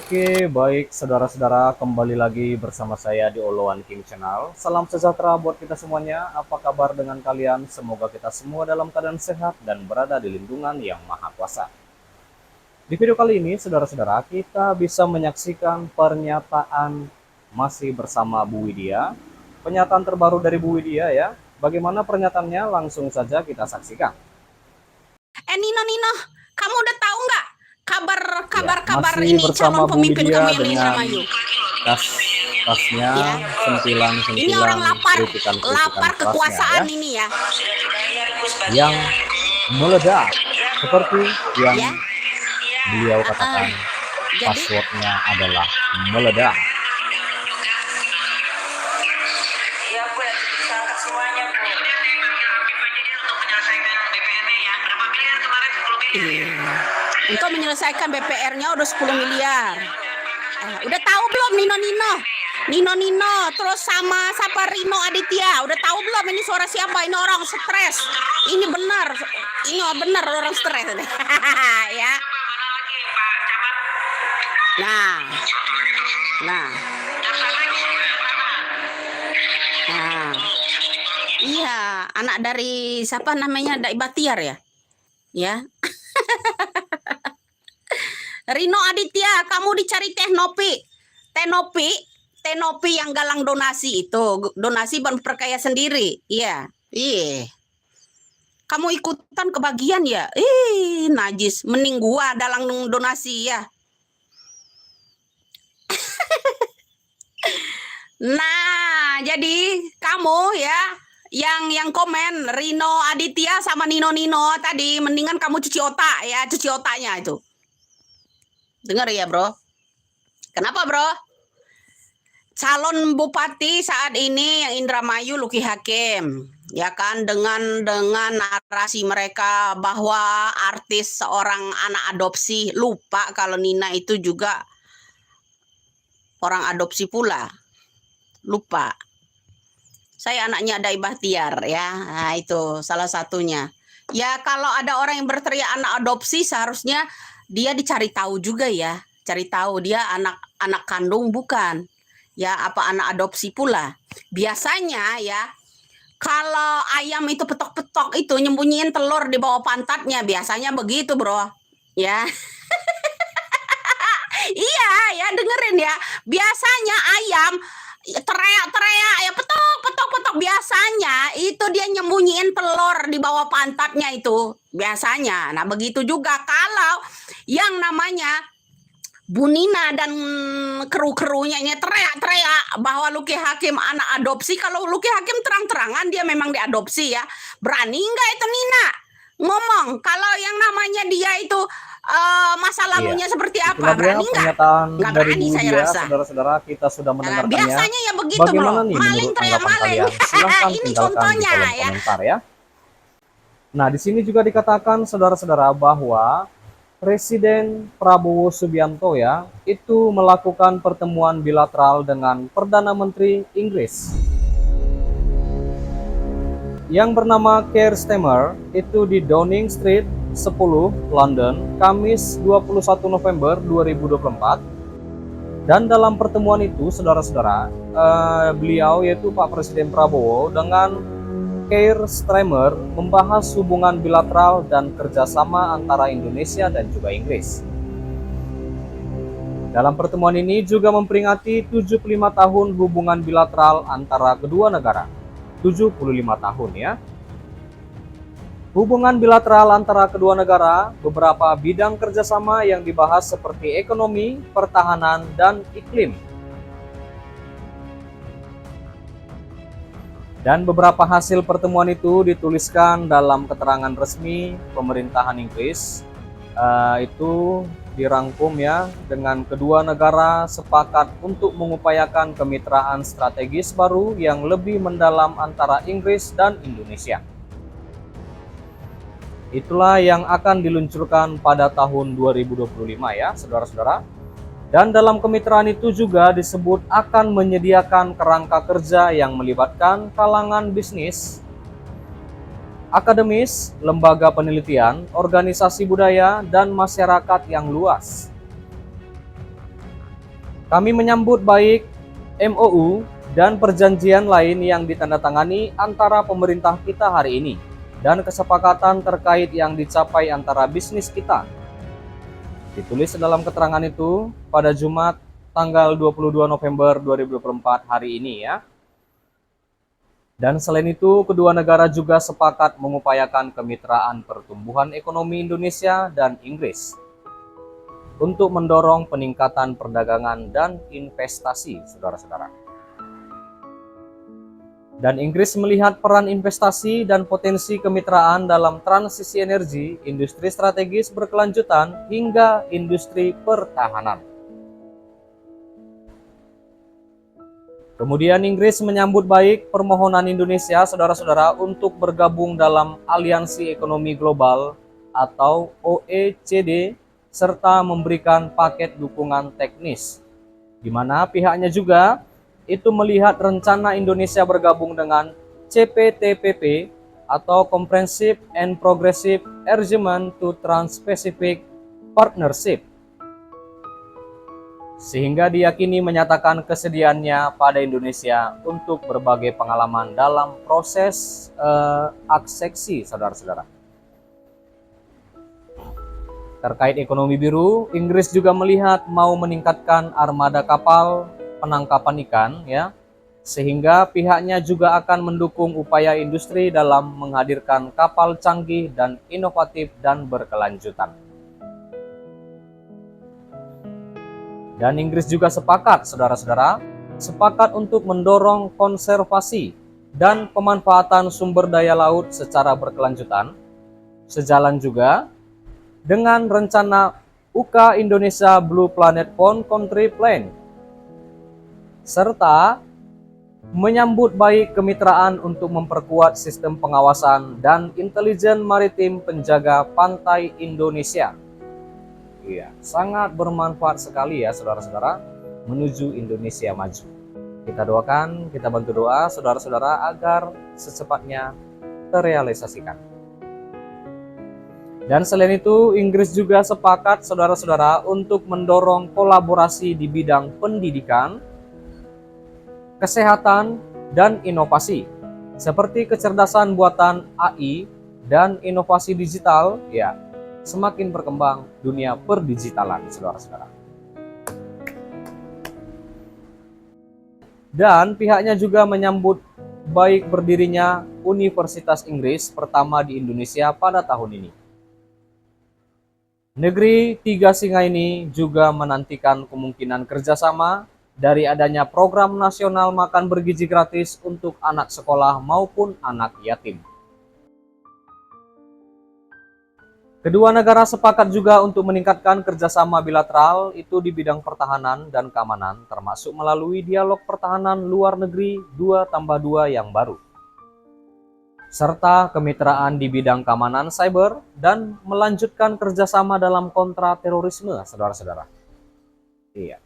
Oke, baik saudara-saudara, kembali lagi bersama saya di Oloan King Channel. Salam sejahtera buat kita semuanya. Apa kabar dengan kalian? Semoga kita semua dalam keadaan sehat dan berada di lindungan yang maha kuasa. Di video kali ini, saudara-saudara, kita bisa menyaksikan pernyataan masih bersama Bu Widya. Pernyataan terbaru dari Bu Widya ya. Bagaimana pernyataannya? Langsung saja kita saksikan. Nino, kamu udah tahu nggak kabar Masih ini bersama calon Bu pemimpin Widya kamu yang dengan Indramayu? tasnya Ya. sentilan-sentilan Ini orang lapar kritikan-kritikan kerasnya kekuasaan ya, ini ya. yang meledak seperti yang Ya. beliau katakan Jadi passwordnya adalah meledak. untuk menyelesaikan BPR-nya udah 10 miliar. Udah tahu belum Nino, terus sama Rino Aditya, udah tahu belum ini suara siapa? Ini orang stres. Ini benar orang stres ini. Ya. Nah. Iya, anak dari siapa namanya? Dai Batiar ya? Ya. Rino Aditya, kamu dicari Tenopi yang galang donasi itu, donasi berperkaya sendiri. Iya. Kamu ikutan kebagian ya? Najis, mending gua dalang donasi ya. Nah, jadi kamu ya yang komen Rino Aditya sama Nino tadi, mendingan kamu cuci otak ya, cuci otaknya itu. Dengar ya, Bro. Kenapa, Bro? Calon bupati saat ini yang Indramayu Luki Hakim, ya kan, dengan narasi mereka bahwa artis seorang anak adopsi, lupa kalau Nina itu juga orang adopsi pula. Lupa. Saya anaknya Dai Bahtiar ya. Nah, itu salah satunya. Ya, kalau ada orang yang berteriak anak adopsi, seharusnya dia dicari tahu juga ya, cari tahu dia anak kandung bukan, ya apa anak adopsi pula. Biasanya ya, kalau ayam itu petok-petok itu nyembunyiin telur di bawah pantatnya, biasanya begitu, Bro. Ya. Iya, ya dengerin ya. Biasanya ayam teriak-teriak ya petok, biasanya itu dia nyembunyiin telur di bawah pantatnya itu biasanya. Nah, begitu juga kalau yang namanya Bu Nina dan kru-krunya teriak-teriak bahwa Luki Hakim anak adopsi. Kalau Luki Hakim terang-terangan dia memang diadopsi ya. Berani nggak itu Nina ngomong kalau yang namanya dia itu masa lalunya seperti apa? Berani nggak? Nggak berani saya rasa. Saudara-saudara, kita sudah mendengarkannya. Biasanya ya begitu, Bagaimana Bro. nih Maling menurut teriak tanggapan maling. kalian? Silahkan Ini tinggalkan di contohnya kolom ya. komentar ya. Nah, di sini juga dikatakan saudara-saudara bahwa Presiden Prabowo Subianto ya itu melakukan pertemuan bilateral dengan Perdana Menteri Inggris yang bernama Keir Starmer itu di Downing Street 10 London, Kamis 21 November 2024. Dan dalam pertemuan itu, saudara-saudara, beliau yaitu Pak Presiden Prabowo dengan Keir Starmer membahas hubungan bilateral dan kerjasama antara Indonesia dan juga Inggris. Dalam pertemuan ini juga memperingati 75 tahun hubungan bilateral antara kedua negara. 75 tahun ya. Hubungan bilateral antara kedua negara, beberapa bidang kerjasama yang dibahas seperti ekonomi, pertahanan, dan iklim. Dan beberapa hasil pertemuan itu dituliskan dalam keterangan resmi pemerintahan Inggris. Itu dirangkum ya, dengan kedua negara sepakat untuk mengupayakan kemitraan strategis baru yang lebih mendalam antara Inggris dan Indonesia. Itulah yang akan diluncurkan pada tahun 2025 ya, saudara-saudara. Dan dalam kemitraan itu juga disebut akan menyediakan kerangka kerja yang melibatkan kalangan bisnis, akademis, lembaga penelitian, organisasi budaya, dan masyarakat yang luas. Kami menyambut baik MOU dan perjanjian lain yang ditandatangani antara pemerintah kita hari ini dan kesepakatan terkait yang dicapai antara bisnis kita. Ditulis dalam keterangan itu pada Jumat tanggal 22 November 2024 hari ini ya. Dan selain itu, kedua negara juga sepakat mengupayakan kemitraan pertumbuhan ekonomi Indonesia dan Inggris untuk mendorong peningkatan perdagangan dan investasi, saudara-saudara. Dan Inggris melihat peran investasi dan potensi kemitraan dalam transisi energi, industri strategis berkelanjutan, hingga industri pertahanan. Kemudian Inggris menyambut baik permohonan Indonesia, saudara-saudara, untuk bergabung dalam Aliansi Ekonomi Global atau OECD serta memberikan paket dukungan teknis, di mana pihaknya juga itu melihat rencana Indonesia bergabung dengan CPTPP atau Comprehensive and Progressive Arrangement to Trans-Pacific Partnership, sehingga diyakini menyatakan kesediaannya pada Indonesia untuk berbagai pengalaman dalam proses akseksi, saudara-saudara. Terkait ekonomi biru, Inggris juga melihat mau meningkatkan armada kapal penangkapan ikan, ya, sehingga pihaknya juga akan mendukung upaya industri dalam menghadirkan kapal canggih dan inovatif dan berkelanjutan. Dan Inggris juga sepakat, saudara-saudara, sepakat untuk mendorong konservasi dan pemanfaatan sumber daya laut secara berkelanjutan, sejalan juga dengan rencana UK Indonesia Blue Planet Fund Country Plan, serta menyambut baik kemitraan untuk memperkuat sistem pengawasan dan intelijen maritim penjaga pantai Indonesia. Iya, sangat bermanfaat sekali ya saudara-saudara menuju Indonesia maju. Kita doakan, kita bantu doa saudara-saudara agar secepatnya terrealisasikan. Dan selain itu, Inggris juga sepakat saudara-saudara untuk mendorong kolaborasi di bidang pendidikan, kesehatan, dan inovasi, seperti kecerdasan buatan AI dan inovasi digital, ya. Semakin berkembang dunia perdigitalan, saudara-saudara. Dan pihaknya juga menyambut baik berdirinya Universitas Inggris pertama di Indonesia pada tahun ini. Negeri Tiga Singa ini juga menantikan kemungkinan kerjasama dari adanya program nasional makan bergizi gratis untuk anak sekolah maupun anak yatim. Kedua negara sepakat juga untuk meningkatkan kerjasama bilateral itu di bidang pertahanan dan keamanan, termasuk melalui dialog pertahanan luar negeri 2+2 yang baru, serta kemitraan di bidang keamanan cyber dan melanjutkan kerjasama dalam kontra terorisme, saudara-saudara. Iya.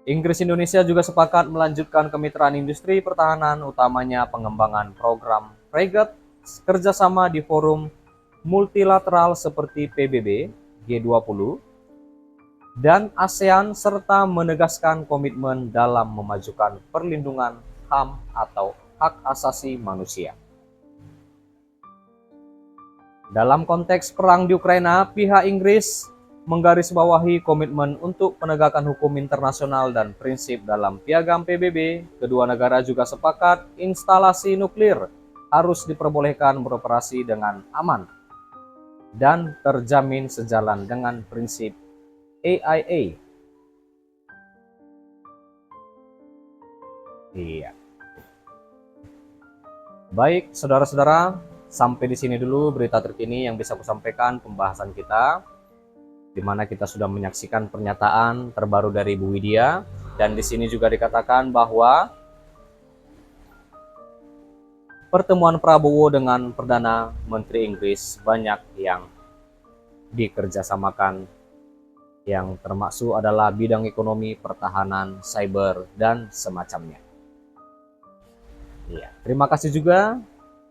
Inggris Indonesia juga sepakat melanjutkan kemitraan industri pertahanan, utamanya pengembangan program frigate, kerjasama di forum multilateral seperti PBB, G20, dan ASEAN, serta menegaskan komitmen dalam memajukan perlindungan HAM atau hak asasi manusia. Dalam konteks perang di Ukraina, pihak Inggris menggarisbawahi komitmen untuk penegakan hukum internasional dan prinsip dalam piagam PBB. Kedua negara juga sepakat instalasi nuklir harus diperbolehkan beroperasi dengan aman dan terjamin sejalan dengan prinsip AIA. Iya. Baik, saudara-saudara, sampai di sini dulu berita terkini yang bisa aku sampaikan pembahasan kita, di mana kita sudah menyaksikan pernyataan terbaru dari Bu Widya, dan di sini juga dikatakan bahwa pertemuan Prabowo dengan Perdana Menteri Inggris banyak yang dikerjasamakan, yang termasuk adalah bidang ekonomi, pertahanan, cyber, dan semacamnya. Ya, terima kasih juga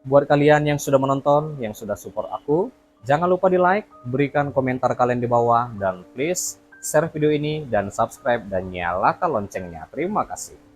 buat kalian yang sudah menonton, yang sudah support aku. Jangan lupa di like, berikan komentar kalian di bawah, dan please share video ini dan subscribe dan nyalakan loncengnya. Terima kasih.